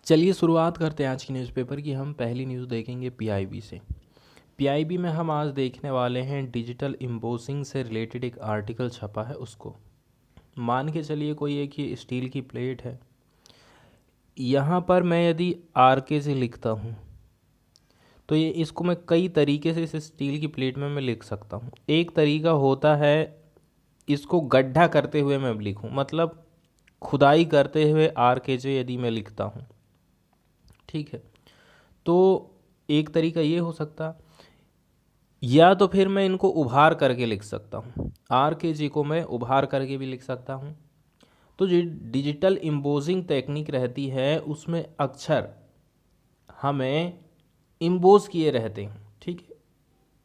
चलिए शुरुआत करते हैं आज की न्यूज़पेपर की। हम पहली न्यूज़ देखेंगे पीआईबी से। पीआईबी में हम आज देखने वाले हैं डिजिटल इम्बोसिंग से रिलेटेड एक आर्टिकल छपा है उसको। मान के चलिए कोई एक ये स्टील की प्लेट है। यहाँ पर मैं यदि आर के से लिखता हूँ तो ये इसको मैं कई तरीके से इस स्टील की प्लेट में मैं लिख सकता हूँ। एक तरीका होता है इसको गड्ढा करते हुए मैं लिखूँ, मतलब खुदाई करते हुए आर के जे यदि मैं लिखता हूँ, ठीक है। तो एक तरीका ये हो सकता, या तो फिर मैं इनको उभार करके लिख सकता हूँ। आर के जी को मैं उभार करके भी लिख सकता हूँ। तो जो डिजिटल इम्बोजिंग टेक्निक रहती है उसमें अक्षर हमें इम्बोज किए रहते हैं, ठीक है,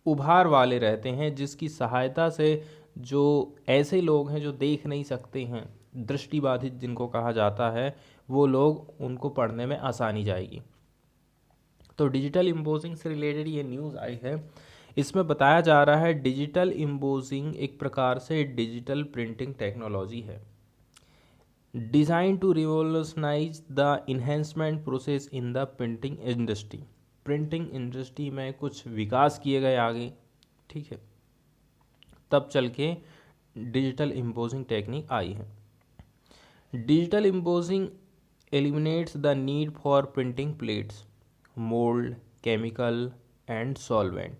उभार वाले रहते हैं, जिसकी सहायता से जो ऐसे लोग हैं जो देख नहीं सकते हैं, दृष्टिबाधित जिनको कहा जाता है, वो लोग उनको पढ़ने में आसानी जाएगी। तो डिजिटल इम्बोजिंग से रिलेटेड ये न्यूज़ आई है। इसमें बताया जा रहा है डिजिटल इम्बोजिंग एक प्रकार से डिजिटल प्रिंटिंग टेक्नोलॉजी है, designed to revolutionize the enhancement process in the printing industry. Printing industry में कुछ विकास किए गए आगे, ठीक है, तब चल के डिजिटल इम्बोजिंग टेक्निक आई है। Digital embossing eliminates the need for printing plates, mould, chemical and solvent.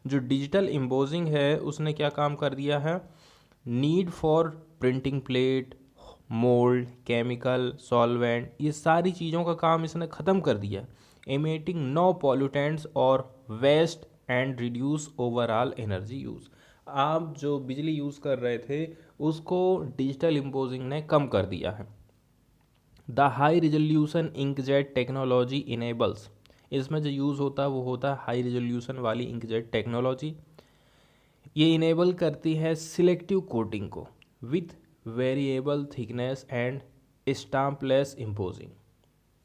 जो डिजिटल इम्बोजिंग है उसने क्या काम कर दिया है, need for printing plate, mould, chemical, solvent, ये सारी चीज़ों का काम इसने ख़त्म कर दिया। एमिटिंग नो पॉल्यूटेंट्स और waste and reduce overall energy use. आप जो बिजली यूज़ कर रहे थे उसको डिजिटल इम्बोजिंग ने कम कर दिया है। The high resolution inkjet technology enables, इसमें जो यूज़ होता है वो होता है हाई रिजोल्यूशन वाली इंकजेट टेक्नोलॉजी। ये इनेबल करती है सिलेक्टिव कोटिंग को with variable thickness and stampless embossing.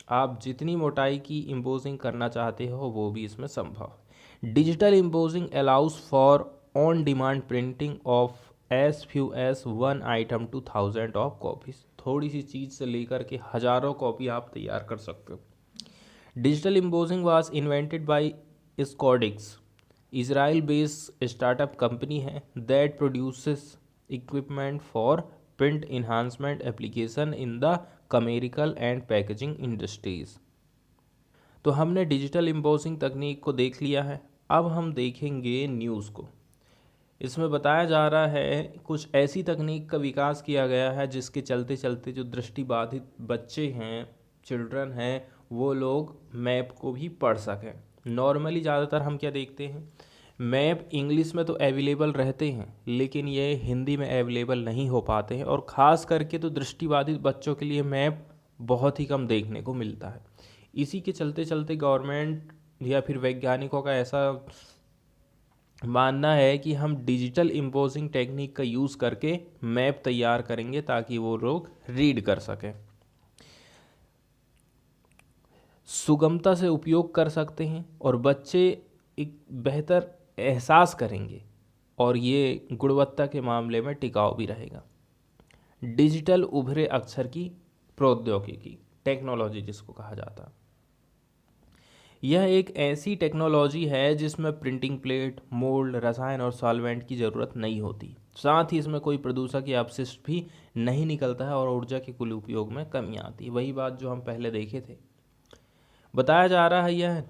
आप जितनी मोटाई की इम्पोजिंग करना चाहते हो वो भी इसमें संभव है। Digital embossing allows for on demand printing of as few as one item to thousand of copies. थोड़ी सी चीज़ से लेकर के हज़ारों कॉपी आप तैयार कर सकते हो। Digital embossing was invented by Scodix, Israel based startup company है that produces equipment for print enhancement application in the commercial and packaging industries. तो हमने डिजिटल इम्पोजिंग तकनीक को देख लिया है। अब हम देखेंगे न्यूज़ को। इसमें बताया जा रहा है कुछ ऐसी तकनीक का विकास किया गया है जिसके चलते चलते जो दृष्टिबाधित बच्चे हैं, चिल्ड्रन हैं, वो लोग मैप को भी पढ़ सकें। नॉर्मली ज़्यादातर हम क्या देखते हैं, मैप इंग्लिश में तो अवेलेबल रहते हैं लेकिन ये हिंदी में अवेलेबल नहीं हो पाते हैं, और ख़ास करके तो दृष्टिबाधित बच्चों के लिए मैप बहुत ही कम देखने को मिलता है। इसी के चलते चलते गवर्नमेंट या फिर वैज्ञानिकों का ऐसा मानना है कि हम डिजिटल इम्पोजिंग टेक्निक का यूज़ करके मैप तैयार करेंगे ताकि वो लोग रीड कर सकें, सुगमता से उपयोग कर सकते हैं और बच्चे एक बेहतर एहसास करेंगे, और ये गुणवत्ता के मामले में टिकाऊ भी रहेगा। डिजिटल उभरे अक्षर की प्रौद्योगिकी, टेक्नोलॉजी जिसको कहा जाता है, यह एक ऐसी टेक्नोलॉजी है जिसमें प्रिंटिंग प्लेट, मोल्ड, रसायन और सॉल्वेंट की ज़रूरत नहीं होती। साथ ही इसमें कोई प्रदूषक या अपशिष्ट भी नहीं निकलता है और ऊर्जा के कुल उपयोग में कमी आती है। वही बात जो हम पहले देखे थे। बताया जा रहा है यह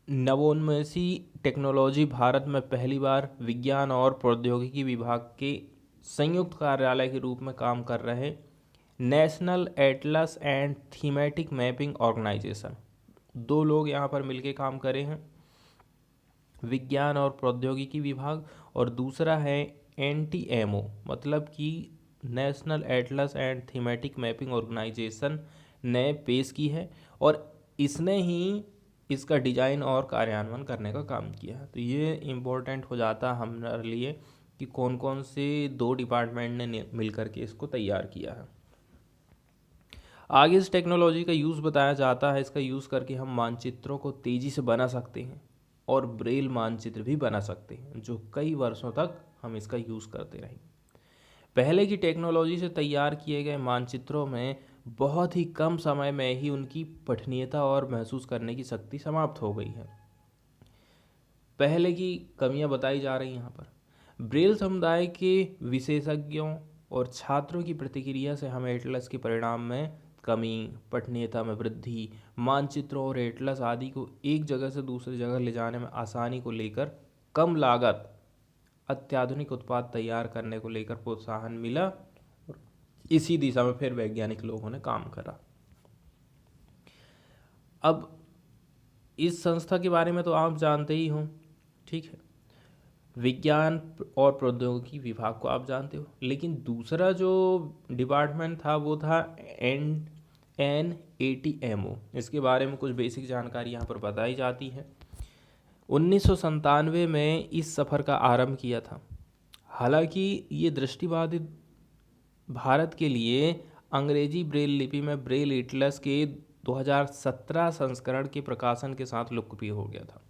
नवोन्मेषी टेक्नोलॉजी भारत में पहली बार विज्ञान और प्रौद्योगिकी विभाग के संयुक्त कार्यालय के रूप में काम कर रहे national atlas and thematic mapping organisation, दो लोग यहाँ पर मिलके काम करे हैं, विज्ञान और प्रौद्योगिकी विभाग, और दूसरा है NTMO, मतलब कि national atlas and thematic mapping organisation ने पेश की है, और इसने ही इसका डिजाइन और कार्यान्वयन करने का काम किया है। तो ये इम्पोर्टेंट हो जाता है हमारे लिए कि कौन कौन से दो डिपार्टमेंट ने मिलकर के इसको तैयार किया है। आगे इस टेक्नोलॉजी का यूज़ बताया जाता है। इसका यूज़ करके हम मानचित्रों को तेज़ी से बना सकते हैं और ब्रेल मानचित्र भी बना सकते हैं, जो कई वर्षों तक हम इसका यूज़ करते रहेंगे। पहले की टेक्नोलॉजी से तैयार किए गए मानचित्रों में बहुत ही कम समय में ही उनकी पठनीयता और महसूस करने की शक्ति समाप्त हो गई है। पहले की कमियां बताई जा रही हैं यहाँ पर। ब्रेल समुदाय के विशेषज्ञों और छात्रों की प्रतिक्रिया से हमें एटलस के परिणाम में कमी, पठनीयता में वृद्धि, मानचित्रों और एटलस आदि को एक जगह से दूसरी जगह ले जाने में आसानी को लेकर, कम लागत अत्याधुनिक उत्पाद तैयार करने को लेकर प्रोत्साहन मिला और इसी दिशा में फिर वैज्ञानिक लोगों ने काम करा। अब इस संस्था के बारे में तो आप जानते ही हो, ठीक है, विज्ञान और प्रौद्योगिकी विभाग को आप जानते हो, लेकिन दूसरा जो डिपार्टमेंट था वो था NATMO। इसके बारे में कुछ बेसिक जानकारी यहाँ पर बताई जाती है। 1997 में इस सफ़र का आरंभ किया था। हालांकि ये दृष्टिबाधित भारत के लिए अंग्रेजी ब्रेल लिपि में ब्रेल एटलस के 2017 संस्करण के प्रकाशन के साथ लोकप्रिय हो गया था।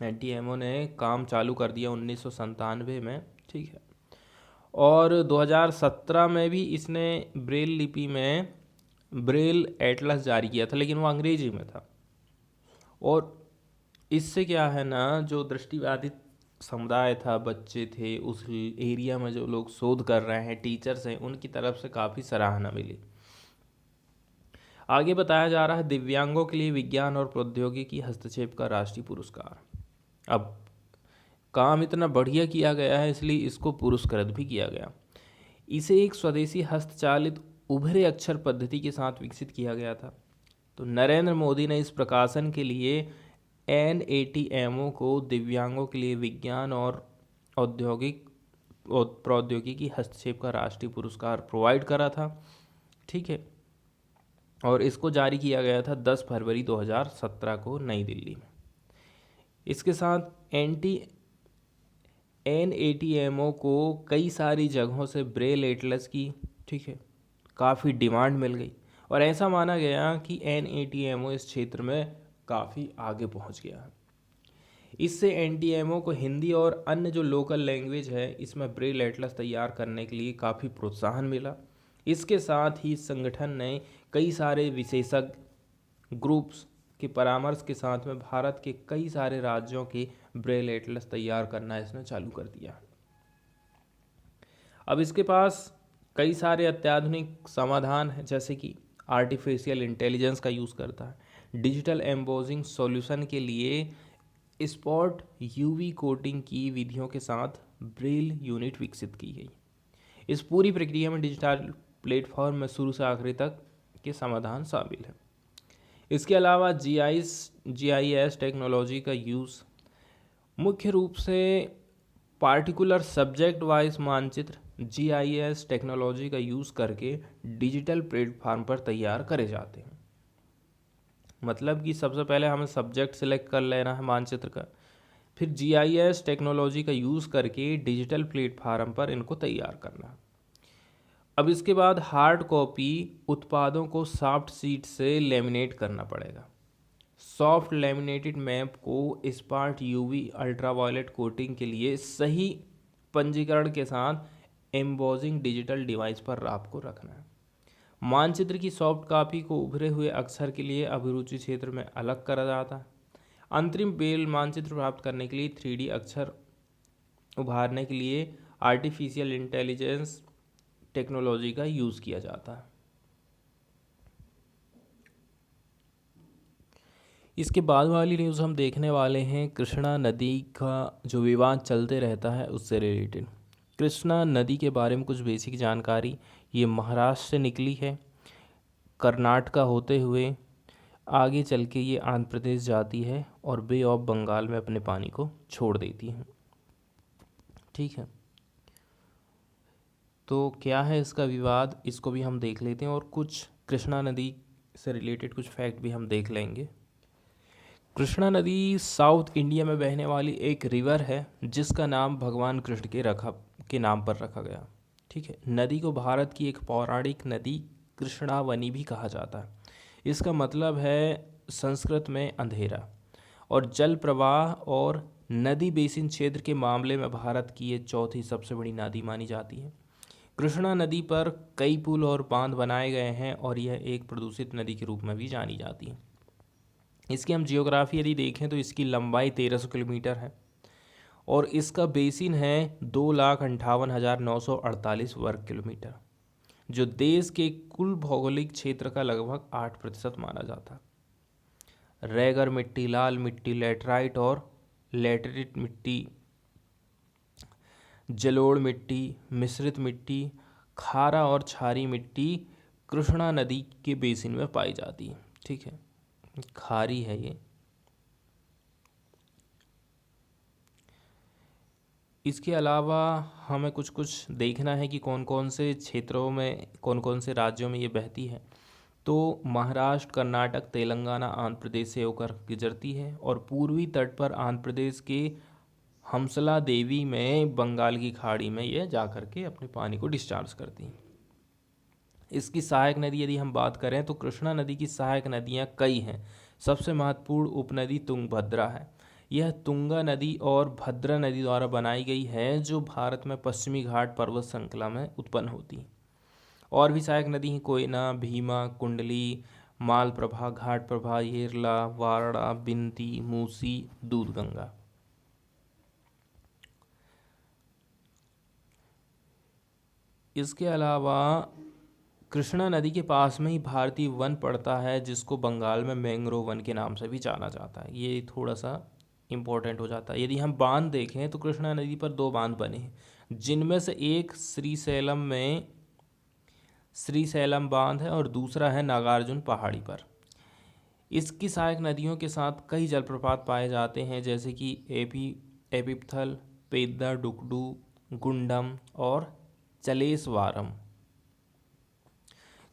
NATMO ने काम चालू कर दिया 1997 में, ठीक है, और 2017 में भी इसने ब्रेल लिपि में ब्रेल एटलस जारी किया था, लेकिन वो अंग्रेजी में था। और इससे क्या है ना, जो दृष्टिबाधित समुदाय था, बच्चे थे, उस एरिया में जो लोग शोध कर रहे हैं, टीचर्स हैं, उनकी तरफ से काफ़ी सराहना मिली। आगे बताया जा रहा है दिव्यांगों के लिए विज्ञान और प्रौद्योगिकी हस्तक्षेप का राष्ट्रीय पुरस्कार। अब काम इतना बढ़िया किया गया है इसलिए इसको पुरस्कृत भी किया गया। इसे एक स्वदेशी हस्तचालित उभरे अक्षर पद्धति के साथ विकसित किया गया था। तो नरेंद्र मोदी ने इस प्रकाशन के लिए NATMO को दिव्यांगों के लिए विज्ञान और प्रौद्योगिकी हस्तक्षेप का राष्ट्रीय पुरस्कार प्रोवाइड करा था, ठीक है, और इसको जारी किया गया था 10 फरवरी 2017 को नई दिल्ली में। इसके साथ NATMO को कई सारी जगहों से ब्रेल एटलस की, ठीक है, काफ़ी डिमांड मिल गई और ऐसा माना गया कि NATMO इस क्षेत्र में काफ़ी आगे पहुंच गया है। इससे NATMO को हिंदी और अन्य जो लोकल लैंग्वेज है इसमें ब्रेल एटलस तैयार करने के लिए काफ़ी प्रोत्साहन मिला। इसके साथ ही संगठन ने कई सारे विशेषज्ञ ग्रुप्स के परामर्श के साथ में भारत के कई सारे राज्यों के ब्रेल एटलस तैयार करना इसने चालू कर दिया। अब इसके पास कई सारे अत्याधुनिक समाधान हैं, जैसे कि आर्टिफिशियल इंटेलिजेंस का यूज़ करता है। डिजिटल एम्बोजिंग सॉल्यूशन के लिए स्पॉट UV कोटिंग की विधियों के साथ ब्रेल यूनिट विकसित की गई। इस पूरी प्रक्रिया में डिजिटल प्लेटफॉर्म में शुरू से आखिरी तक के समाधान शामिल हैं। इसके अलावा GIS टेक्नोलॉजी का यूज़ मुख्य रूप से पार्टिकुलर सब्जेक्ट वाइज मानचित्र GIS टेक्नोलॉजी का यूज़ करके डिजिटल प्लेटफॉर्म पर तैयार करे जाते हैं। मतलब कि सबसे पहले हमें सब्जेक्ट सिलेक्ट कर लेना है मानचित्र का, फिर GIS टेक्नोलॉजी का यूज़ करके डिजिटल प्लेटफॉर्म पर इनको तैयार करना है। अब इसके बाद हार्ड कॉपी उत्पादों को सॉफ्ट शीट से लेमिनेट करना पड़ेगा। सॉफ्ट लेमिनेटेड मैप को स्पॉट UV अल्ट्रावायलेट कोटिंग के लिए सही पंजीकरण के साथ एम्बोजिंग डिजिटल डिवाइस पर आपको रखना है। मानचित्र की सॉफ्ट कॉपी को उभरे हुए अक्षर के लिए अभिरुचि क्षेत्र में अलग करा जाता है। अंतरिम ब्रेल मानचित्र प्राप्त करने के लिए 3D अक्षर उभारने के लिए आर्टिफिशियल इंटेलिजेंस टेक्नोलॉजी का यूज़ किया जाता है। इसके बाद वाली न्यूज़ हम देखने वाले हैं कृष्णा नदी का जो विवाद चलते रहता है उससे रिलेटेड। कृष्णा नदी के बारे में कुछ बेसिक जानकारी। ये महाराष्ट्र से निकली है, कर्नाटका होते हुए आगे चल के ये आंध्र प्रदेश जाती है और बे ऑफ बंगाल में अपने पानी को छोड़ देती है, ठीक है। तो क्या है इसका विवाद, इसको भी हम देख लेते हैं और कुछ कृष्णा नदी से रिलेटेड कुछ फैक्ट भी हम देख लेंगे। कृष्णा नदी साउथ इंडिया में बहने वाली एक रिवर है जिसका नाम भगवान कृष्ण के नाम पर रखा गया, ठीक है। नदी को भारत की एक पौराणिक नदी कृष्णावनी भी कहा जाता है। इसका मतलब है संस्कृत में अंधेरा, और जल प्रवाह और नदी बेसिन क्षेत्र के मामले में भारत की ये चौथी सबसे बड़ी नदी मानी जाती है। कृष्णा नदी पर कई पुल और बांध बनाए गए हैं और यह एक प्रदूषित नदी के रूप में भी जानी जाती है। इसकी हम जियोग्राफी यदि देखें तो इसकी लंबाई 1300 किलोमीटर है और इसका बेसिन है 2,58,948 वर्ग किलोमीटर, जो देश के कुल भौगोलिक क्षेत्र का लगभग 8% माना जाता है। रेगर मिट्टी, लाल मिट्टी, लेटराइट और लेटरिट मिट्टी, जलोढ़ मिट्टी, मिश्रित मिट्टी, खारा और क्षारीय मिट्टी कृष्णा नदी के बेसिन में पाई जाती है। ठीक है, खारी है ये। इसके अलावा हमें कुछ कुछ देखना है कि कौन कौन से क्षेत्रों में, कौन कौन से राज्यों में ये बहती है। तो महाराष्ट्र, कर्नाटक, तेलंगाना, आंध्र प्रदेश से होकर गुजरती है और पूर्वी तट पर आंध्र प्रदेश के हमसला देवी में बंगाल की खाड़ी में यह जाकर के अपने पानी को डिस्चार्ज करती है। इसकी सहायक नदी यदि हम बात करें तो कृष्णा नदी की सहायक नदियां कई हैं। सबसे महत्वपूर्ण उपनदी तुंगभद्रा है। यह तुंगा नदी और भद्रा नदी द्वारा बनाई गई है, जो भारत में पश्चिमी घाट पर्वत श्रृंखला में उत्पन्न होती है। और भी सहायक नदी हैं कोयना, भीमा, कुंडली, मालप्रभा, घाटप्रभा, येरला, वारणा, बिनती, मूसी, दूधगंगा। इसके अलावा कृष्णा नदी के पास में ही भारतीय वन पड़ता है, जिसको बंगाल में मैंग्रोव वन के नाम से भी जाना जाता है। ये थोड़ा सा इम्पोर्टेंट हो जाता है। यदि हम बांध देखें तो कृष्णा नदी पर 2 बांध बने हैं, जिनमें से एक श्रीशैलम में श्रीशैलम बांध है और दूसरा है नागार्जुन पहाड़ी पर। इसकी सहायक नदियों के साथ कई जलप्रपात पाए जाते हैं, जैसे कि एपिपथल, पेद्दा, डुकडू, गुंडम और चलेसवारम।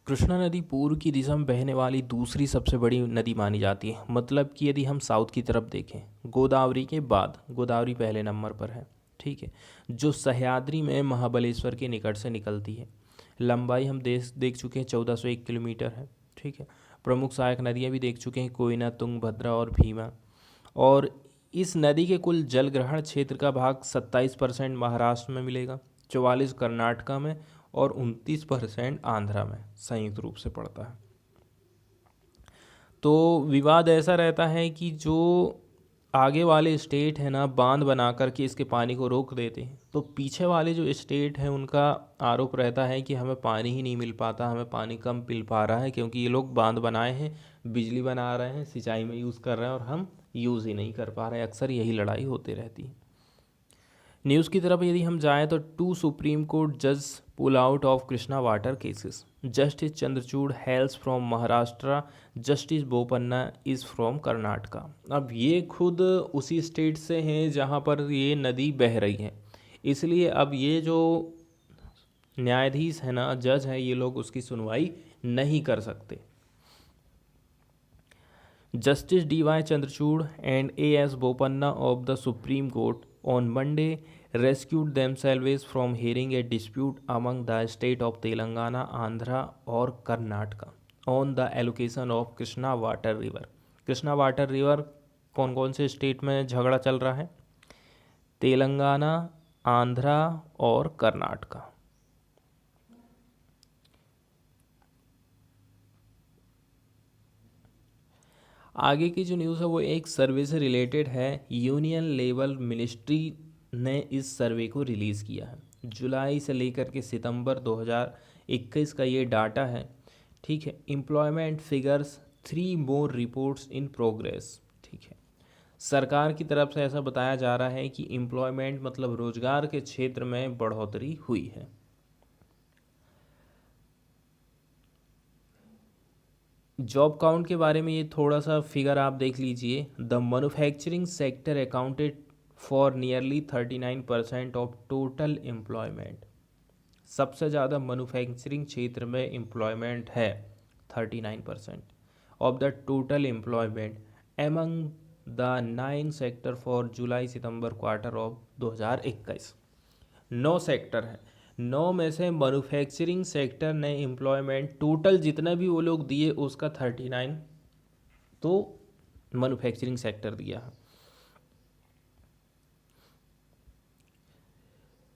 कृष्णा नदी पूर्व की दिशा में बहने वाली दूसरी सबसे बड़ी नदी मानी जाती है। मतलब कि यदि हम साउथ की तरफ देखें, गोदावरी के बाद गोदावरी पहले नंबर पर है। ठीक है, जो सह्याद्री में महाबलेश्वर के निकट से निकलती है। लंबाई हम देख चुके हैं 1401 किलोमीटर है। ठीक है, प्रमुख सहायक नदियाँ भी देख चुके हैं, कोयना, तुंगभद्रा और भीमा। और इस नदी के कुल जल ग्रहण क्षेत्र का भाग 27% महाराष्ट्र में मिलेगा, 44 कर्नाटका में और 29% आंध्रा में संयुक्त रूप से पड़ता है। तो विवाद ऐसा रहता है कि जो आगे वाले स्टेट है ना, बांध बना करके इसके पानी को रोक देते हैं, तो पीछे वाले जो स्टेट हैं उनका आरोप रहता है कि हमें पानी ही नहीं मिल पाता, हमें पानी कम मिल पा रहा है, क्योंकि ये लोग बांध बनाए हैं, बिजली बना रहे हैं, सिंचाई में यूज़ कर रहे हैं और हम यूज़ ही नहीं कर पा रहे हैं। अक्सर यही लड़ाई होती रहती है। न्यूज़ की तरफ यदि हम जाएं तो 2 सुप्रीम कोर्ट जज pull out of Krishna water cases. Justice Chandrachud hails from Maharashtra, justice Bopanna is from Karnataka. अब ये खुद उसी स्टेट से हैं जहाँ पर ये नदी बह रही है, इसलिए अब ये जो न्यायाधीश है ना, जज है, ये लोग उसकी सुनवाई नहीं कर सकते। Justice D.Y. Chandrachud and A.S. Bopanna of the Supreme Court on Monday rescued themselves from hearing a dispute among the state of Telangana, Andhra और Karnataka on the allocation of Krishna Water River. Krishna water river कौन कौन से state में झगड़ा चल रहा है? तेलंगाना, आंध्रा और कर्नाटका। आगे की जो न्यूज़ है वो एक सर्वे से रिलेटेड है। यूनियन लेवल मिनिस्ट्री ने इस सर्वे को रिलीज़ किया है। जुलाई से लेकर के सितंबर 2021 का ये डाटा है। ठीक है, employment figures 3 more reports in progress. ठीक है, सरकार की तरफ से ऐसा बताया जा रहा है कि एम्प्लॉयमेंट मतलब रोजगार के क्षेत्र में बढ़ोतरी हुई है। जॉब काउंट के बारे में ये थोड़ा सा फिगर आप देख लीजिए। The manufacturing sector accounted for nearly 39% of total employment. सबसे ज़्यादा मैन्युफैक्चरिंग क्षेत्र में एम्प्लॉयमेंट है 39% of the total employment among the 9 sector for July September quarter of 2021। 9 sector है, 9 में से मैन्युफैक्चरिंग सेक्टर ने एम्प्लॉयमेंट टोटल जितना भी वो लोग दिए उसका 39 तो मैन्युफैक्चरिंग सेक्टर दिया है।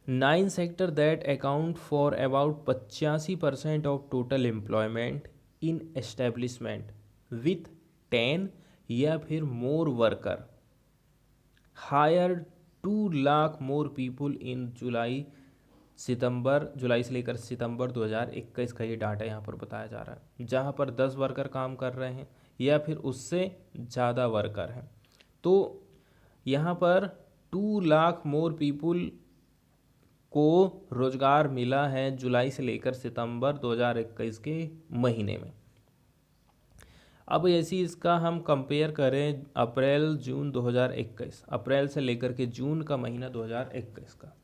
9 sector that account for about 85% of total employment in establishment with 10 या फिर more worker hire 2 lakh more people in जुलाई से लेकर सितंबर 2021 का ये डाटा यहाँ पर बताया जा रहा है, जहाँ पर 10 वर्कर काम कर रहे हैं या फिर उससे ज़्यादा वर्कर हैं। तो यहाँ पर 2 लाख मोर पीपुल को रोज़गार मिला है जुलाई से लेकर सितंबर 2021 के महीने में। अब ऐसी इसका हम कंपेयर करें अप्रैल जून 2021, अप्रैल से लेकर के जून का महीना 2021 का,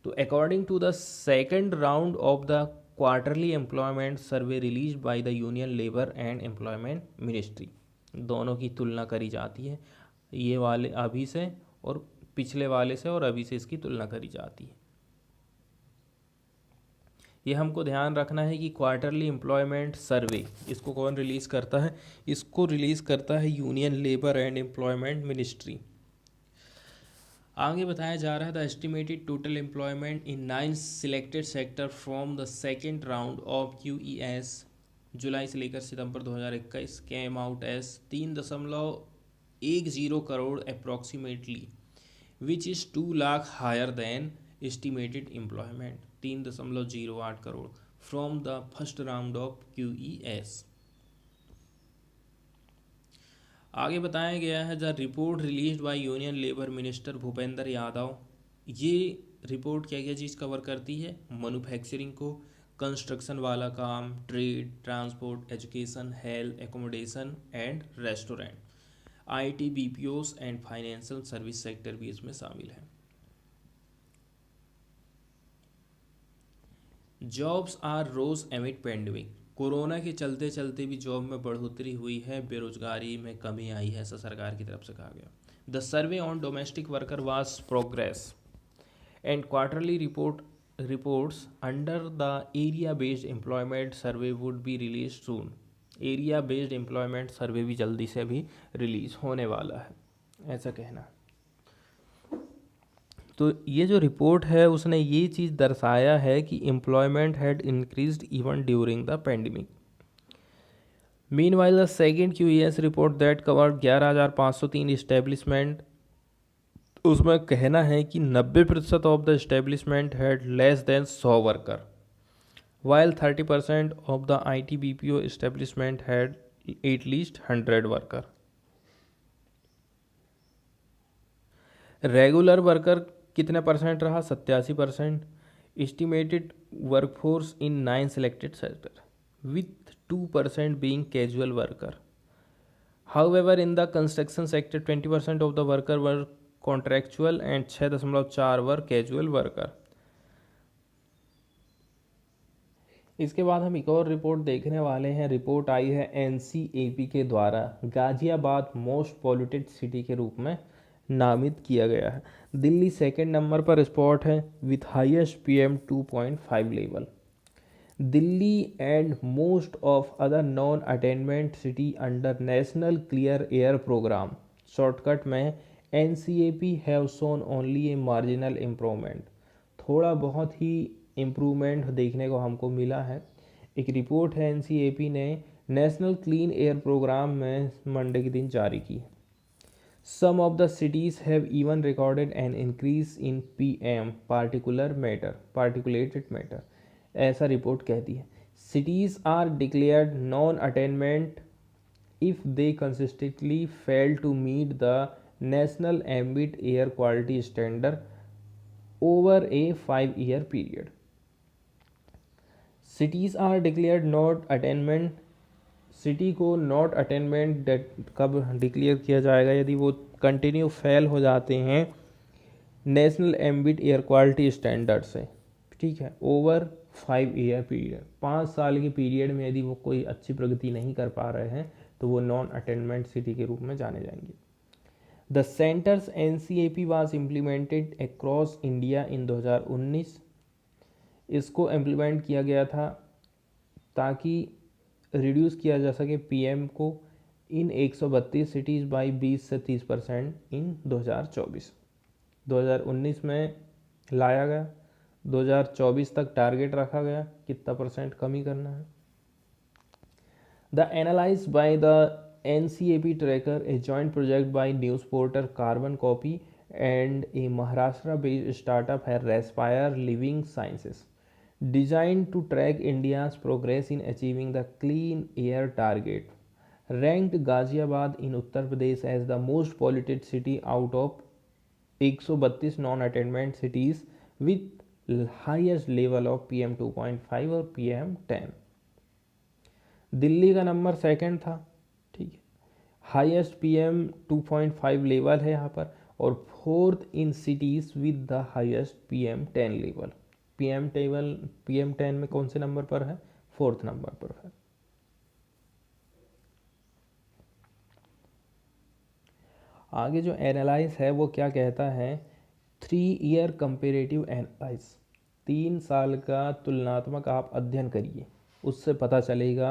तो according to the second round of the quarterly employment survey release by the union labour and employment ministry, दोनों की तुलना करी जाती है, ये वाले अभी से और पिछले वाले से और अभी से इसकी तुलना करी जाती है। ये हमको ध्यान रखना है कि क्वार्टरली एम्प्लॉयमेंट सर्वे इसको कौन रिलीज़ करता है, इसको रिलीज़ करता है union labour and employment ministry. आगे बताया जा रहा है the estimated total employment in 9 selected sector from the second round of QES जुलाई से लेकर सितंबर 2021 came out as 3.10 crore approximately which is 2 lakh higher than estimated employment 3.08 crore from the first round of QES। आगे बताया गया है the report released by union labour minister Bhupender Yadav. ये report क्या क्या चीज़ कवर करती है, मैन्युफैक्चरिंग को, कंस्ट्रक्शन वाला काम, trade, transport, education, health, accommodation and restaurant, IT, BPOs and financial service sector भी इसमें शामिल है। Jobs are rose amid pandemic, corona के चलते चलते भी जॉब में बढ़ोतरी हुई है, बेरोजगारी में कमी आई है, ऐसा सरकार की तरफ से कहा गया। The survey on domestic worker was progress and quarterly reports under the area based employment survey would be release soon. Area based employment survey भी जल्दी से भी रिलीज होने वाला है, ऐसा कहना है। तो ये जो रिपोर्ट है उसने ये चीज़ दर्शाया है कि employment had increased even during the pandemic. Meanwhile the second QES report that covered 11,503 establishment, उसमें कहना है कि 90% of the establishment had less than 100 worker, while 30% of the IT BPO establishment had at least 100 worker. Regular worker कितने percent रहा, 87%। Estimated workforce in 9 selected sector with 2% being casual worker. However, in the construction sector 20% of the worker were contractual and 6.4 were casual worker. इसके बाद हम एक और report देखने वाले हैं। रिपोर्ट आई है NCAP के द्वारा, गाजियाबाद मोस्ट पॉल्यूटेड सिटी के रूप में नामित किया गया है। दिल्ली सेकंड नंबर पर स्पॉट है with highest PM 2.5 level. Delhi and most of other non attainment city under national clean air programme, shortcut में NCAP have shown only a marginal improvement, थोड़ा बहुत ही इम्प्रूवमेंट देखने को हमको मिला है। एक रिपोर्ट है NCAP ने नेशनल क्लीन एयर प्रोग्राम में मंडे के दिन जारी की। Some of the cities have even recorded an increase in PM particulated matter, ऐसा रिपोर्ट कहती है। Cities are declared non-attainment if they consistently fail to meet the national ambient air quality standard over a 5-year period. Cities are declared not attainment, city को not attainment कब declare किया जाएगा, यदि वो continue fail हो जाते हैं national ambit air quality standard से, ठीक है, ओवर 5-year पीरियड, 5 साल के पीरियड में यदि वो कोई अच्छी प्रगति नहीं कर पा रहे हैं तो वो नॉन अटेनमेंट सिटी के रूप में जाने जाएंगे। The centres NCAP was implemented across India in 2019, इसको इम्प्लीमेंट किया गया था ताकि रिड्यूस किया जा सके PM को इन 132 सिटीज़ बाई 20 से 30% इन 2019 में लाया गया 2024 तक टारगेट रखा गया, कितना परसेंट कमी करना है। The analyze by the NCAP tracker, a joint project by news portal Carbon Copy and a Maharashtra-based startup है Respire Living Sciences, designed to track India's progress in achieving the clean air target, ranked Ghaziabad in Uttar Pradesh as the most polluted city out of 132 non-attainment cities with highest level of PM 2.5 और PM 10। Delhi का number second था, ठीक है, highest PM 2.5 level है यहाँ पर, और fourth in cities with the highest PM 10 level. PM 10 में कौन से नंबर पर है? फोर्थ नंबर पर है। आगे जो एनालाइज है वो क्या कहता है? 3 ईयर कंपेरेटिव एनालाइज, 3 साल का तुलनात्मक आप अध्ययन करिए, उससे पता चलेगा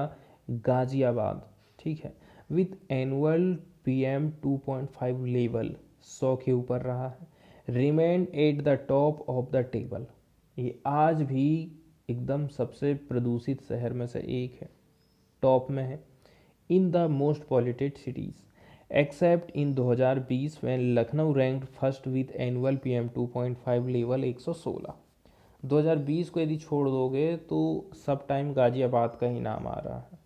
गाजियाबाद, ठीक है, विथ एनुअल PM 2.5 लेवल 100 के ऊपर रहा है, remain at the top of the table, ये आज भी एकदम सबसे प्रदूषित शहर में से एक है, टॉप में है, in the most polluted cities accept in 2020 when Lucknow ranked first with annual PM 2.5 level 116। 2020 को यदि छोड़ दोगे तो सब टाइम गाजियाबाद का ही नाम आ रहा है।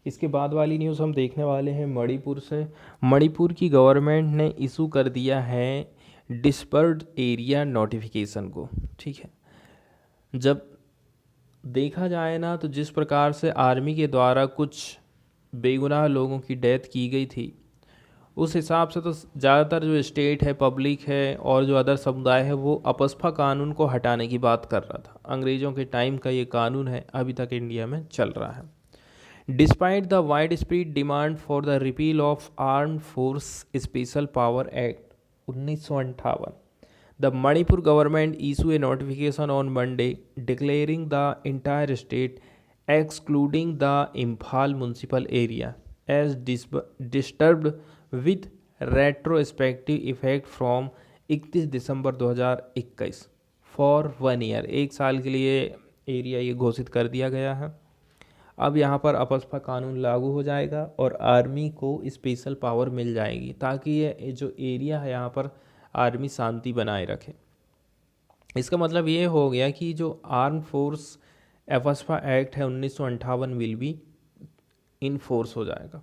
इसके बाद वाली न्यूज़ हम देखने वाले हैं मणिपुर से। मणिपुर की गवर्नमेंट ने इशू कर दिया है डिस्पर्ड एरिया नोटिफिकेशन को, ठीक है। जब देखा जाए ना तो जिस प्रकार से आर्मी के द्वारा कुछ बेगुनाह लोगों की डेथ की गई थी, उस हिसाब से तो ज़्यादातर जो स्टेट है, पब्लिक है और जो अदर समुदाय है वो अपस्फा कानून को हटाने की बात कर रहा था। अंग्रेज़ों के टाइम का ये कानून है, अभी तक इंडिया में चल रहा है। Despite the wide spread demand for the repeal of armed force special power act 1958, the Manipur government issue A notification on Monday declaring the entire state excluding the Imphal municipal area as disturbed with retrospective effect from 31 December 2021 for 1 year. 1 साल के लिए area ये घोषित कर दिया गया है। अब यहाँ पर अपस्फा कानून लागू हो जाएगा और आर्मी को स्पेशल पावर मिल जाएगी ताकि ये जो एरिया है यहाँ पर आर्मी शांति बनाए रखे। इसका मतलब ये हो गया कि जो आर्म फोर्स अपस्फा एक्ट है 1958 विल बी इन फोर्स हो जाएगा।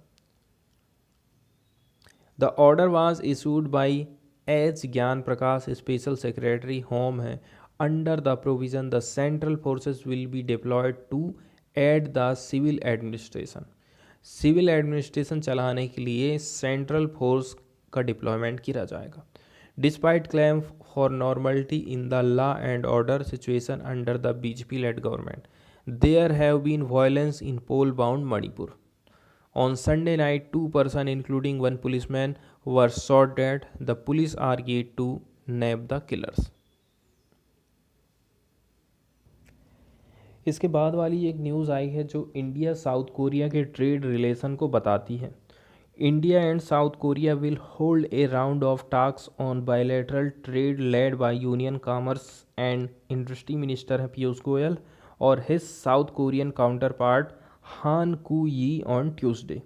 The order was issued by H Gyan Prakash, special secretary home है। Under the provision the central forces will be deployed to aid the civil administration. Civil administration चलाने के लिए central force का deployment किया जाएगा। Despite claim for normality in the law and order situation under the BJP led government, there have been violence in pole bound Manipur. On Sunday night, 2 persons including 1 policeman were shot dead. The police are yet to nab the killers. इसके बाद वाली एक news आई है जो India south Korea के trade relation को बताती है। India and South Korea will hold a round of talks on bilateral trade led by Union Commerce and Industry Minister Piyush Goyal or his South Korean counterpart Han Koo-yi on Tuesday.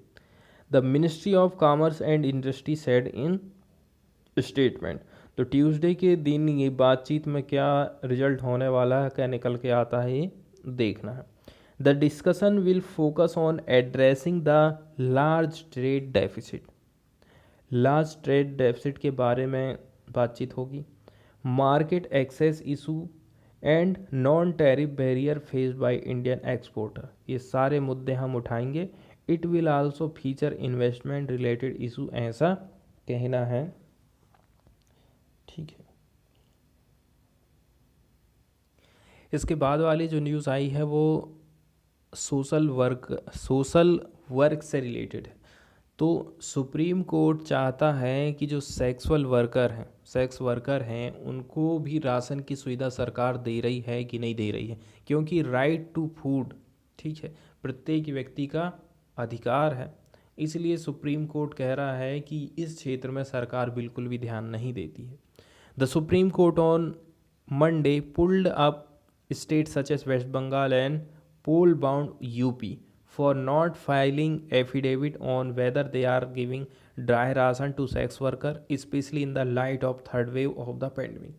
The Ministry of Commerce and Industry said in statement. तो Tuesday के दिन ये बातचीत में क्या result होने वाला है, क्या निकल के आता है, ये देखना है। The discussion will focus on addressing the large trade deficit. Large trade deficit के बारे में बातचीत होगी। Market access issue and non-tariff barrier faced by Indian exporter, ये सारे मुद्दे हम उठाएंगे। It will also feature investment related issue, ऐसा कहना है, ठीक है। इसके बाद वाली जो न्यूज़ आई है वो सोशल वर्क से रिलेटेड है। तो सुप्रीम कोर्ट चाहता है कि जो सेक्स वर्कर हैं उनको भी राशन की सुविधा सरकार दे रही है कि नहीं दे रही है, क्योंकि राइट टू फूड, ठीक है, प्रत्येक व्यक्ति का अधिकार है। इसलिए सुप्रीम कोर्ट कह रहा है कि इस क्षेत्र में सरकार बिल्कुल भी ध्यान नहीं देती है। The supreme court on Monday pulled up states such as West Bengal and poll-bound UP for not filing affidavit on whether they are giving dry ration to sex worker, especially in the light of third wave of the pandemic.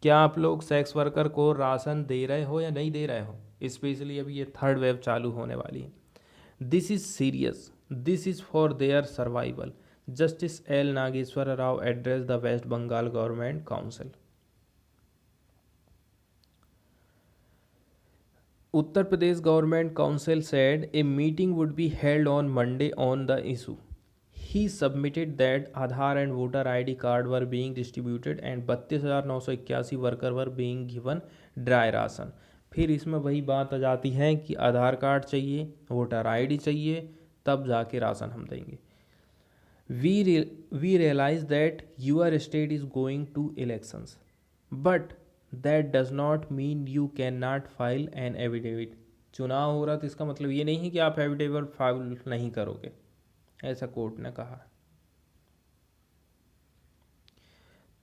क्या आप लोग sex worker को ration दे रहे हो या नहीं दे रहे हो, स्पेशली अभी ये थर्ड वेव चालू होने वाली है. This is serious, this is for their survival. Justice L Nageswara Rao address the West Bengal government counsel. Uttar Pradesh Government Council said a meeting would be held on Monday on the issue. He submitted that Aadhaar and voter ID card were being distributed and 32,981 worker were being given dry ration. फिर इसमें वही बात आ जाती है कि आधार card चाहिए, voter ID चाहिए, तब जाके राशन हम देंगे. We realize that your state is going to elections, but that does not mean you cannot file an affidavit. चुनाव हो रहा तो इसका मतलब ये नहीं है कि आप एफिडेविट फाइल नहीं करोगे, ऐसा कोर्ट ने कहा.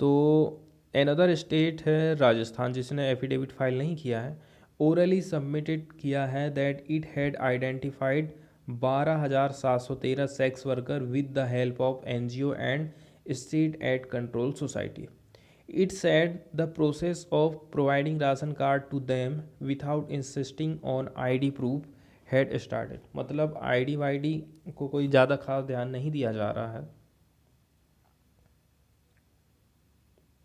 तो अनदर स्टेट है राजस्थान, जिसने एफिडेविट फाइल नहीं किया है, ओरली सबमिटेड किया है that it had identified 12,713 sex worker with the help of NGO and state AIDS control society. It said the process of providing ration card to them without insisting on ID proof had started. मतलब ID वाईडी को कोई ज़्यादा खास ध्यान नहीं दिया जा रहा है.